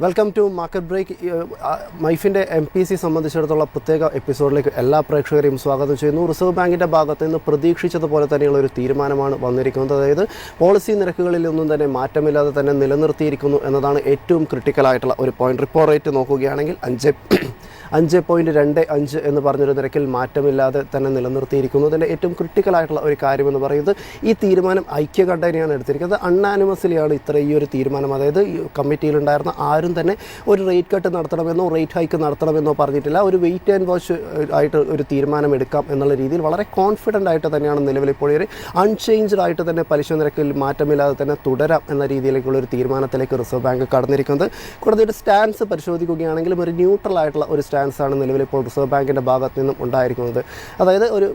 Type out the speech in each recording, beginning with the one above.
Welcome to market break. മൈഫിൻ്റെ MPC സംബന്ധിച്ചിടത്തോളം പ്രത്യേക എപ്പിസോഡിലേക്ക് എല്ലാ പ്രേക്ഷകരെയും സ്വാഗതം ചെയ്യുന്നു. റിസർവ് ബാങ്കിൻ്റെ ഭാഗത്ത് നിന്ന് പ്രതീക്ഷിച്ചതുപോലെ തന്നെയുള്ള ഒരു തീരുമാനമാണ് വന്നിരിക്കുന്നത്. അതായത് പോളിസി നിരക്കുകളിലൊന്നും തന്നെ മാറ്റമില്ലാതെ തന്നെ നിലനിർത്തിയിരിക്കുന്നു എന്നതാണ് ഏറ്റവും ക്രിട്ടിക്കലായിട്ടുള്ള ഒരു പോയിന്റ്. റിപ്പോ റേറ്റ് നോക്കുകയാണെങ്കിൽ 5.25 എന്ന് പറഞ്ഞൊരു നിരക്കിൽ മാറ്റമില്ലാതെ തന്നെ നിലനിർത്തിയിരിക്കുന്നു. അതിൻ്റെ ഏറ്റവും ക്രിട്ടിക്കലായിട്ടുള്ള ഒരു കാര്യമെന്ന് പറയുന്നത് ഈ തീരുമാനം ഐക്യകണ്ഠേനയാണ് എടുത്തിരിക്കുന്നത്. അൺആനിമസിലിയാണ് ഈ ഒരു തീരുമാനം. അതായത് കമ്മിറ്റിയിലുണ്ടായിരുന്ന ആരും തന്നെ ഒരു റേറ്റ് കട്ട് നടത്തണമെന്നോ റേറ്റ് ഹൈക്ക് നടത്തണമെന്നോ പറഞ്ഞിട്ടില്ല. ഒരു വെയിറ്റ് ആൻഡ് വാച്ച് ആയിട്ട് ഒരു തീരുമാനം എടുക്കാം എന്നുള്ള രീതിയിൽ വളരെ കോൺഫിഡൻ്റ് ആയിട്ട് തന്നെയാണ് നിലവിൽ ഇപ്പോൾ ഒരു അൺചേഞ്ച്ഡ് ആയിട്ട് തന്നെ പലിശ നിരക്കിൽ മാറ്റമില്ലാതെ തന്നെ തുടരാം എന്ന രീതിയിലേക്കുള്ള ഒരു തീരുമാനത്തിലേക്ക് റിസർവ് ബാങ്ക് കടന്നിരിക്കുന്നത്. കൂടാതെ ഒരു സ്റ്റാൻസ് പരിശോധിക്കുകയാണെങ്കിലും ഒരു ന്യൂട്രൽ ആയിട്ടുള്ള ഒരു സ്റ്റാൻസാണ് നിലവിലിപ്പോൾ റിസർവ് ബാങ്കിൻ്റെ ഭാഗത്ത് നിന്നും ഉണ്ടായിരിക്കുന്നത്. അതായത് ഒരു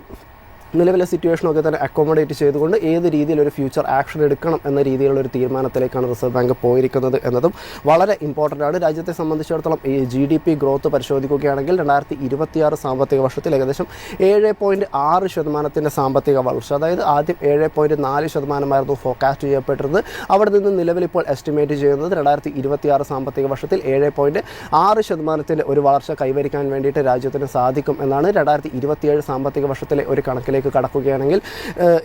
നിലവിലെ സിറ്റുവേഷനൊക്കെ തന്നെ അക്കോമഡേറ്റ് ചെയ്തുകൊണ്ട് ഏത് രീതിയിൽ ഒരു ഫ്യൂച്ചർ ആക്ഷൻ എടുക്കണം എന്ന രീതിയിലുള്ള ഒരു തീരുമാനത്തിലേക്കാണ് റിസർവ് ബാങ്ക് പോയിരിക്കുന്നത് എന്നതും വളരെ ഇമ്പോർട്ടൻ്റ് ആണ്. രാജ്യത്തെ സംബന്ധിച്ചിടത്തോളം ഈ GDP ഗ്രോത്ത് പരിശോധിക്കുകയാണെങ്കിൽ 2026 സാമ്പത്തിക വർഷത്തിൽ ഏകദേശം 7.6% സാമ്പത്തിക വളർച്ച, അതായത് ആദ്യം 7.4% ഫോർകാസ്റ്റ് ചെയ്യപ്പെട്ടിരുന്നത്. അവിടെ നിന്ന് നിലവിലിപ്പോൾ എസ്റ്റിമേറ്റ് ചെയ്യുന്നത് 2026 സാമ്പത്തിക വർഷത്തിൽ 7.6% ഒരു വളർച്ച കൈവരിക്കാൻ വേണ്ടിയിട്ട് രാജ്യത്തിന് സാധിക്കും എന്നാണ്. 2027 സാമ്പത്തിക വർഷത്തിലെ ഒരു കണക്കിലേക്ക് കടക്കുകയാണെങ്കിൽ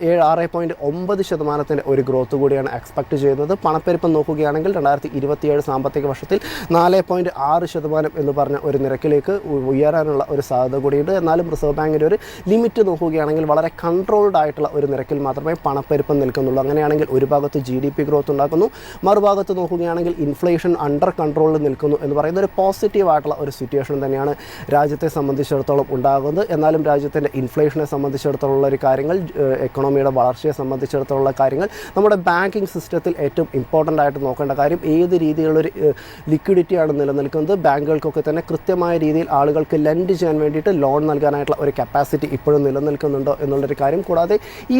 6.9% ഒരു ഗ്രോത്ത് കൂടിയാണ് എക്സ്പെക്ട് ചെയ്യുന്നത്. പണപ്പെരുപ്പം നോക്കുകയാണെങ്കിൽ 2027 സാമ്പത്തിക വർഷത്തിൽ 4.6% എന്ന് പറഞ്ഞ ഒരു നിരക്കിലേക്ക് ഉയരാനുള്ള ഒരു സാധ്യത കൂടിയുണ്ട്. എന്നാലും റിസർവ് ബാങ്കിൻ്റെ ഒരു ലിമിറ്റ് നോക്കുകയാണെങ്കിൽ വളരെ കൺട്രോൾഡ് ആയിട്ടുള്ള ഒരു നിരക്കിൽ മാത്രമേ പണപ്പെരുപ്പം നിൽക്കുന്നുള്ളൂ. അങ്ങനെയാണെങ്കിൽ ഒരു ഭാഗത്ത് GDP ഗ്രോത്ത് ഉണ്ടാക്കുന്നു, മറുഭാഗത്ത് നോക്കുകയാണെങ്കിൽ ഇൻഫ്ലേഷൻ അണ്ടർ കൺട്രോളിൽ നിൽക്കുന്നു എന്ന് പറയുന്ന ഒരു പോസിറ്റീവായിട്ടുള്ള ഒരു സിറ്റുവേഷൻ തന്നെയാണ് രാജ്യത്തെ സംബന്ധിച്ചിടത്തോളം ഉണ്ടാകുന്നത്. എന്നാലും രാജ്യത്തിൻ്റെ ഇൻഫ്ലേഷനെ സംബന്ധിച്ചിടത്തോളം ഒരു കാര്യങ്ങൾ, എക്കണോമിയുടെ വളർച്ചയെ സംബന്ധിച്ചിടത്തോളം കാര്യങ്ങൾ, നമ്മുടെ ബാങ്കിങ് സിസ്റ്റത്തിൽ ഏറ്റവും ഇമ്പോർട്ടൻ്റ് ആയിട്ട് നോക്കേണ്ട കാര്യം ഏത് രീതിയിലുള്ളൊരു ലിക്വിഡിറ്റിയാണ് നിലനിൽക്കുന്നത്. ബാങ്കുകൾക്കൊക്കെ തന്നെ കൃത്യമായ രീതിയിൽ ആളുകൾക്ക് ലെൻഡ് ചെയ്യാൻ വേണ്ടിയിട്ട് ലോൺ നൽകാനായിട്ടുള്ള ഒരു കപ്പാസിറ്റി ഇപ്പോഴും നിലനിൽക്കുന്നുണ്ടോ എന്നുള്ളൊരു കാര്യം. കൂടാതെ ഈ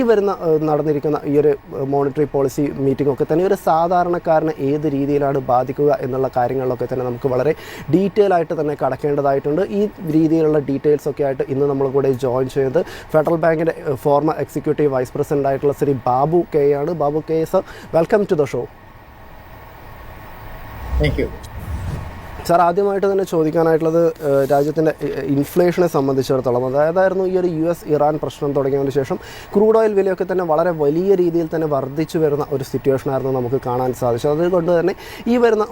നടന്നിരിക്കുന്ന ഈ ഒരു മോണിറ്ററി പോളിസി മീറ്റിംഗ് ഒക്കെ തന്നെ ഒരു സാധാരണക്കാരനെ ഏത് രീതിയിലാണ് ബാധിക്കുക എന്നുള്ള കാര്യങ്ങളിലൊക്കെ തന്നെ നമുക്ക് വളരെ ഡീറ്റെയിൽ ആയിട്ട് തന്നെ കടക്കേണ്ടതായിട്ടുണ്ട്. ഈ രീതിയിലുള്ള ഡീറ്റെയിൽസ് ഒക്കെ ആയിട്ട് ഇന്ന് നമ്മൾ കൂടെ ജോയിൻ ചെയ്യുന്നത് ഫെഡറൽ ബാങ്കിൻ്റെ ഫോർമർ എക്സിക്യൂട്ടീവ് വൈസ് പ്രസിഡന്റ് ആയിട്ടുള്ള ശ്രീ ബാബു കെ ആണ്. Babu K sir, welcome to the show. Thank you sir. ആദ്യമായിട്ട് തന്നെ ചോദിക്കാനായിട്ടുള്ളത് രാജ്യത്തിൻ്റെ ഇൻഫ്ലേഷനെ സംബന്ധിച്ചിടത്തോളം, അതായതായിരുന്നു ഈ ഒരു US ഇറാൻ പ്രശ്നം തുടങ്ങിയതിന് ശേഷം ക്രൂഡ് ഓയിൽ വിലയൊക്കെ തന്നെ വളരെ വലിയ രീതിയിൽ തന്നെ വർദ്ധിച്ചു വരുന്ന ഒരു സിറ്റുവേഷനായിരുന്നു നമുക്ക് കാണാൻ സാധിച്ചത്. അതുകൊണ്ട് തന്നെ ഈ വരുന്ന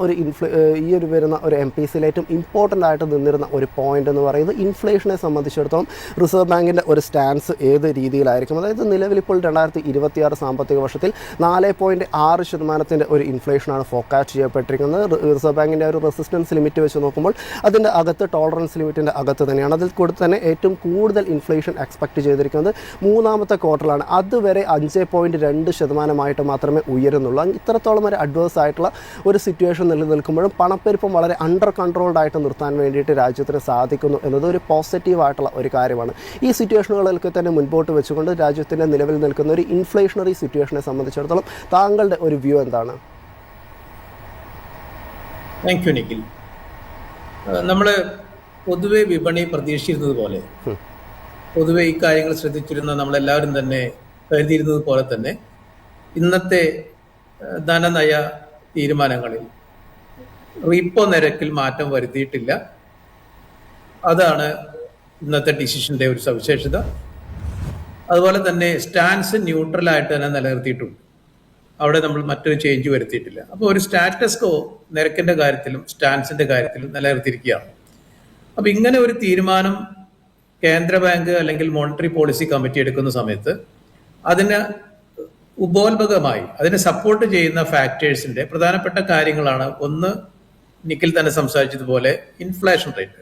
ഒരു MPCയിലെ ഏറ്റവും ഇമ്പോർട്ടൻ്റ് ആയിട്ട് നിന്നിരുന്ന ഒരു പോയിന്റ് എന്ന് പറയുന്നത് ഇൻഫ്ലേഷനെ സംബന്ധിച്ചിടത്തോളം റിസർവ് ബാങ്കിൻ്റെ ഒരു സ്റ്റാൻസ് ഏത് രീതിയിലായിരിക്കും. അതായത് നിലവിലിപ്പോൾ 2026 സാമ്പത്തിക വർഷത്തിൽ 4.6% ഒരു ഇൻഫ്ലേഷനാണ് ഫോർകാസ്റ്റ് ചെയ്യപ്പെട്ടിരിക്കുന്നത്. റിസർവ് ബാങ്കിൻ്റെ ഒരു റെസിസ്റ്റൻസ് ലിമിറ്റ് വെച്ച് നോക്കുമ്പോൾ അതിൻ്റെ അകത്ത് ടോളറൻസ് ലിമിറ്റിൻ്റെ അകത്ത് തന്നെയാണ്. അതിൽ കൂടെ തന്നെ ഏറ്റവും കൂടുതൽ ഇൻഫ്ലേഷൻ എക്സ്പെക്ട് ചെയ്തിരിക്കുന്നത് മൂന്നാമത്തെ ക്വാർട്ടറിലാണ്. അതുവരെ 5.2% മാത്രമേ ഉയരുന്നുള്ളൂ. ഇത്രത്തോളം ഒരു അഡ്വേഴ്സ് ആയിട്ടുള്ള ഒരു സിറ്റുവേഷൻ നിലനിൽക്കുമ്പോഴും പണപ്പെരുപ്പം വളരെ അണ്ടർ കൺട്രോൾഡ് ആയിട്ട് നിർത്താൻ വേണ്ടിയിട്ട് രാജ്യത്തിന് സാധിക്കുന്നു എന്നത് ഒരു പോസിറ്റീവായിട്ടുള്ള ഒരു കാര്യമാണ്. ഈ സിറ്റുവേഷനുകളൊക്കെ തന്നെ മുൻപോട്ട് വെച്ചുകൊണ്ട് രാജ്യത്തിൻ്റെ നിലവിൽ നിൽക്കുന്ന ഒരു ഇൻഫ്ലേഷണറി സിറ്റുവേഷനെ സംബന്ധിച്ചിടത്തോളം താങ്കളുടെ ഒരു വ്യൂ എന്താണ്? Thank you Nikhil. നമ്മൾ പൊതുവെ വിപണി പ്രതീക്ഷിച്ചിരുന്നത് പോലെ, പൊതുവെ ഈ കാര്യങ്ങൾ ശ്രദ്ധിച്ചിരുന്ന നമ്മളെല്ലാവരും തന്നെ കരുതിയിരുന്നത് പോലെ തന്നെ ഇന്നത്തെ ധനനയ തീരുമാനങ്ങളിൽ റീപ്പോ നിരക്കിൽ മാറ്റം വരുത്തിയിട്ടില്ല. അതാണ് ഇന്നത്തെ ഡിസിഷൻ്റെ ഒരു സവിശേഷത. അതുപോലെ തന്നെ സ്റ്റാൻസ് ന്യൂട്രലായിട്ട് തന്നെ നിലനിർത്തിയിട്ടുണ്ട്. അവിടെ നമ്മൾ മറ്റൊരു ചേഞ്ച് വരുത്തിയിട്ടില്ല. അപ്പോൾ ഒരു സ്റ്റാറ്റസ് കോ നിരക്കിന്റെ കാര്യത്തിലും സ്റ്റാൻസിന്റെ കാര്യത്തിലും നിലനിർത്തിയിരിക്കുകയാണ്. അപ്പോൾ ഇങ്ങനെ ഒരു തീരുമാനം കേന്ദ്ര ബാങ്ക് അല്ലെങ്കിൽ മോണിറ്ററി പോളിസി കമ്മിറ്റി എടുക്കുന്ന സമയത്ത് അതിന് ഉപോത്ബകമായി അതിനെ സപ്പോർട്ട് ചെയ്യുന്ന ഫാക്ടേഴ്സിന്റെ പ്രധാനപ്പെട്ട കാര്യങ്ങളാണ്. ഒന്ന്, നിഖിൽ തന്നെ സംസാരിച്ചതുപോലെ ഇൻഫ്ലേഷൻ റേറ്റ്,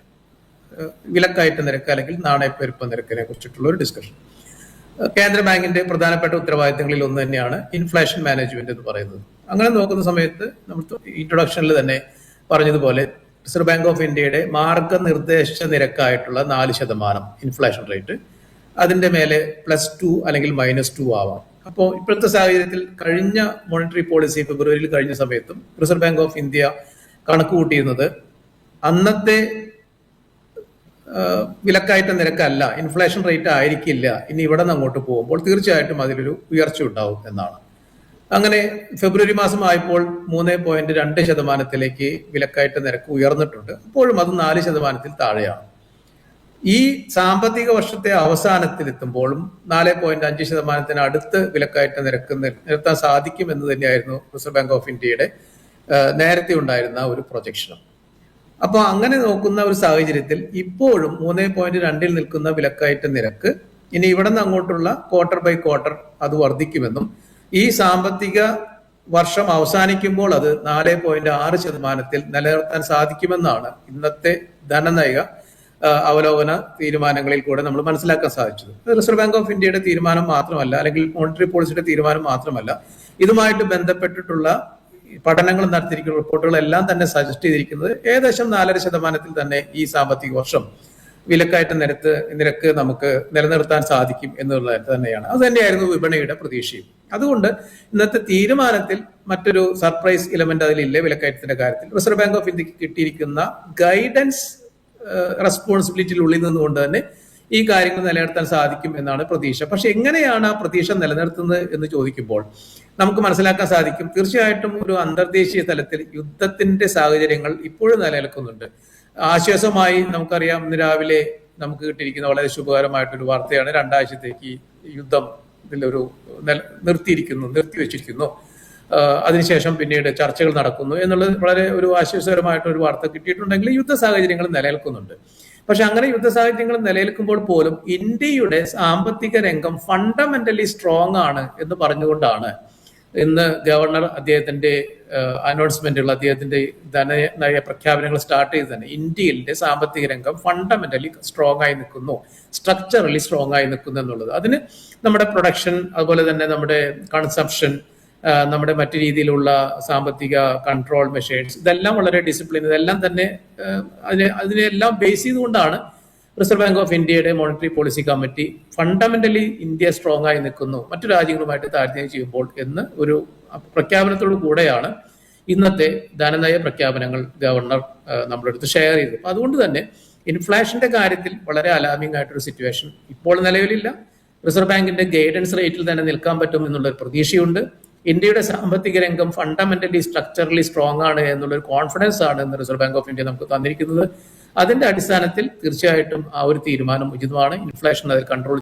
വിലക്കയറ്റ നിരക്ക് അല്ലെങ്കിൽ നാണയപ്പെരുപ്പ നിരക്കിനെ കുറിച്ചിട്ടുള്ള ഒരു ഡിസ്കഷൻ. കേന്ദ്ര ബാങ്കിന്റെ പ്രധാനപ്പെട്ട ഉത്തരവാദിത്തങ്ങളിൽ ഒന്ന് തന്നെയാണ് ഇൻഫ്ലേഷൻ മാനേജ്മെന്റ് എന്ന് പറയുന്നത്. അങ്ങനെ നോക്കുന്ന സമയത്ത് നമ്മൾ ഇൻട്രൊഡക്ഷനിൽ തന്നെ പറഞ്ഞതുപോലെ റിസർവ് ബാങ്ക് ഓഫ് ഇന്ത്യയുടെ മാർഗനിർദ്ദേശ നിരക്കായിട്ടുള്ള 4% ഇൻഫ്ലേഷൻ റേറ്റ്, അതിന്റെ മേലെ +2 അല്ലെങ്കിൽ -2 ആവാം. അപ്പോൾ ഇപ്പോഴത്തെ സാഹചര്യത്തിൽ കഴിഞ്ഞ മോണിറ്ററി പോളിസി ഫെബ്രുവരിയിൽ കഴിഞ്ഞ സമയത്തും റിസർവ് ബാങ്ക് ഓഫ് ഇന്ത്യ കണക്ക് കൂട്ടിയിരുന്നത് അന്നത്തെ വിലക്കയറ്റ നിരക്കല്ല, ഇൻഫ്ലേഷൻ റേറ്റ് ആയിരിക്കില്ല. ഇനി ഇവിടെ നിന്ന് അങ്ങോട്ട് പോകുമ്പോൾ തീർച്ചയായിട്ടും അതിലൊരു ഉയർച്ച ഉണ്ടാവും എന്നാണ്. അങ്ങനെ ഫെബ്രുവരി മാസം ആയപ്പോൾ 3.2% വിലക്കയറ്റ നിരക്ക് ഉയർന്നിട്ടുണ്ട്. അപ്പോഴും അത് 4% താഴെയാണ്. ഈ സാമ്പത്തിക വർഷത്തെ അവസാനത്തിലെത്തുമ്പോഴും 4.5% അടുത്ത് വിലക്കയറ്റ നിരക്ക് നിർത്താൻ സാധിക്കും എന്ന് തന്നെയായിരുന്നു റിസർവ് ബാങ്ക് ഓഫ് ഇന്ത്യയുടെ നേരത്തെ ഉണ്ടായിരുന്ന ഒരു പ്രൊജക്ഷനും. അപ്പോൾ അങ്ങനെ നോക്കുന്ന ഒരു സാഹചര്യത്തിൽ ഇപ്പോഴും 3.2 നിൽക്കുന്ന വിലക്കയറ്റ നിരക്ക് ഇനി ഇവിടെ നിന്ന് അങ്ങോട്ടുള്ള ക്വാർട്ടർ ബൈ ക്വാർട്ടർ അത് വർദ്ധിക്കുമെന്നും ഈ സാമ്പത്തിക വർഷം അവസാനിക്കുമ്പോൾ അത് 4.6% നിലനിർത്താൻ സാധിക്കുമെന്നാണ് ഇന്നത്തെ ധനനയ അവലോകന തീരുമാനങ്ങളിൽ കൂടെ നമ്മൾ മനസ്സിലാക്കാൻ സാധിച്ചത്. റിസർവ് ബാങ്ക് ഓഫ് ഇന്ത്യയുടെ തീരുമാനം മാത്രമല്ല, അല്ലെങ്കിൽ മോണിറ്ററി പോളിസിയുടെ തീരുമാനം മാത്രമല്ല, ഇതുമായിട്ട് ബന്ധപ്പെട്ടിട്ടുള്ള പഠനങ്ങൾ നടത്തിയിരിക്കുന്ന റിപ്പോർട്ടുകളെല്ലാം തന്നെ സജസ്റ്റ് ചെയ്തിരിക്കുന്നത് ഏകദേശം 4.5% തന്നെ ഈ സാമ്പത്തിക വർഷം വിലക്കയറ്റ നിരക്ക് നമുക്ക് നിലനിർത്താൻ സാധിക്കും എന്നുള്ളത് തന്നെയാണ്. അത് തന്നെയായിരുന്നു വിപണിയുടെ പ്രതീക്ഷയും. അതുകൊണ്ട് ഇന്നത്തെ തീരുമാനത്തിൽ മറ്റൊരു സർപ്രൈസ് എലമെന്റ് അതിലില്ല. വിലക്കയറ്റത്തിന്റെ കാര്യത്തിൽ റിസർവ് ബാങ്ക് ഓഫ് ഇന്ത്യക്ക് കിട്ടിയിരിക്കുന്ന ഗൈഡൻസ് റെസ്പോൺസിബിലിറ്റിയിലുള്ളിൽ നിന്നുകൊണ്ട് തന്നെ ഈ കാര്യങ്ങൾ നിലനിർത്താൻ സാധിക്കും എന്നാണ് പ്രതീക്ഷ. പക്ഷെ എങ്ങനെയാണ് ആ പ്രതീക്ഷ നിലനിർത്തുന്നത് എന്ന് ചോദിക്കുമ്പോൾ നമുക്ക് മനസ്സിലാക്കാൻ സാധിക്കും, തീർച്ചയായിട്ടും ഒരു അന്തർദേശീയ തലത്തിൽ യുദ്ധത്തിന്റെ സാഹചര്യങ്ങൾ ഇപ്പോഴും നിലനിൽക്കുന്നുണ്ട്. ആശ്വാസമായി നമുക്കറിയാം, ഇന്ന് രാവിലെ നമുക്ക് കിട്ടിയിരിക്കുന്ന വളരെ ശുഭകരമായിട്ടൊരു വാർത്തയാണ്. 2 ആഴ്ചത്തേക്ക് യുദ്ധം ഇതിലൊരു നിർത്തിവെച്ചിരിക്കുന്നു. അതിനുശേഷം പിന്നീട് ചർച്ചകൾ നടക്കുന്നു എന്നുള്ളത് വളരെ ഒരു ആശ്വാസകരമായിട്ടൊരു വാർത്ത കിട്ടിയിട്ടുണ്ടെങ്കിൽ യുദ്ധ സാഹചര്യങ്ങൾ നിലനിൽക്കുന്നുണ്ട്. പക്ഷെ അങ്ങനെ യുദ്ധ സാഹചര്യങ്ങൾ നിലനിൽക്കുമ്പോൾ പോലും ഇന്ത്യയുടെ സാമ്പത്തിക രംഗം ഫണ്ടമെന്റലി സ്ട്രോങ് ആണ് എന്ന് പറഞ്ഞുകൊണ്ടാണ് ഇന്ന് ഗവർണർ അദ്ദേഹത്തിന്റെ അനൗൺസ്മെന്റുകൾ, അദ്ദേഹത്തിന്റെ ധനനയ പ്രഖ്യാപനങ്ങൾ സ്റ്റാർട്ട് ചെയ്ത് തന്നെ ഇന്ത്യയിലെ സാമ്പത്തിക രംഗം ഫണ്ടമെന്റലി സ്ട്രോങ് ആയി നിൽക്കുന്നു, സ്ട്രക്ചറലി സ്ട്രോങ് ആയി നിൽക്കുന്നു എന്നുള്ളത്. അതിന് നമ്മുടെ പ്രൊഡക്ഷൻ, അതുപോലെ തന്നെ നമ്മുടെ കൺസംപ്ഷൻ, നമ്മുടെ മറ്റു രീതിയിലുള്ള സാമ്പത്തിക കൺട്രോൾ മെഷേഴ്സ്, ഇതെല്ലാം വളരെ ഡിസിപ്ലിൻ, ഇതെല്ലാം തന്നെ അതിനെല്ലാം ബേസ് ചെയ്തുകൊണ്ടാണ് റിസർവ് ബാങ്ക് ഓഫ് ഇന്ത്യയുടെ monetary policy committee fundamentally India strong ആയി നിൽക്കുന്നു മറ്റു രാജ്യങ്ങളുമായിട്ട് താരതമ്യം ചെയ്യുമ്പോൾ എന്ന് ഒരു പ്രഖ്യാപനത്തോടു കൂടെയാണ് ഇന്നത്തെ ധനനയ പ്രഖ്യാപനങ്ങൾ ഗവർണർ നമ്മുടെ അടുത്ത് ഷെയർ ചെയ്തത്. അപ്പൊ അതുകൊണ്ട് തന്നെ ഇൻഫ്ലേഷന്റെ കാര്യത്തിൽ വളരെ അലാമിംഗ് ആയിട്ടൊരു സിറ്റുവേഷൻ ഇപ്പോൾ നിലവിലില്ല. റിസർവ് ബാങ്കിന്റെ ഗൈഡൻസ് റേറ്റിൽ തന്നെ നിൽക്കാൻ പറ്റും എന്നുള്ളൊരു പ്രതീക്ഷയുണ്ട്. ഇന്ത്യയുടെ സാമ്പത്തിക രംഗം ഫണ്ടമെന്റലി സ്ട്രക്ചറലി സ്ട്രോങ് ആണ് എന്നുള്ളൊരു കോൺഫിഡൻസ് ആണ് ഇന്ന് റിസർവ് ബാങ്ക് ഓഫ് ഇന്ത്യ നമുക്ക് തന്നിരിക്കുന്നത്. അതിന്റെ അടിസ്ഥാനത്തിൽ തീർച്ചയായിട്ടും ആ ഒരു തീരുമാനം ഉചിതമാണ്. ഇൻഫ്ലേഷൻ അതിൽ കൺട്രോൾ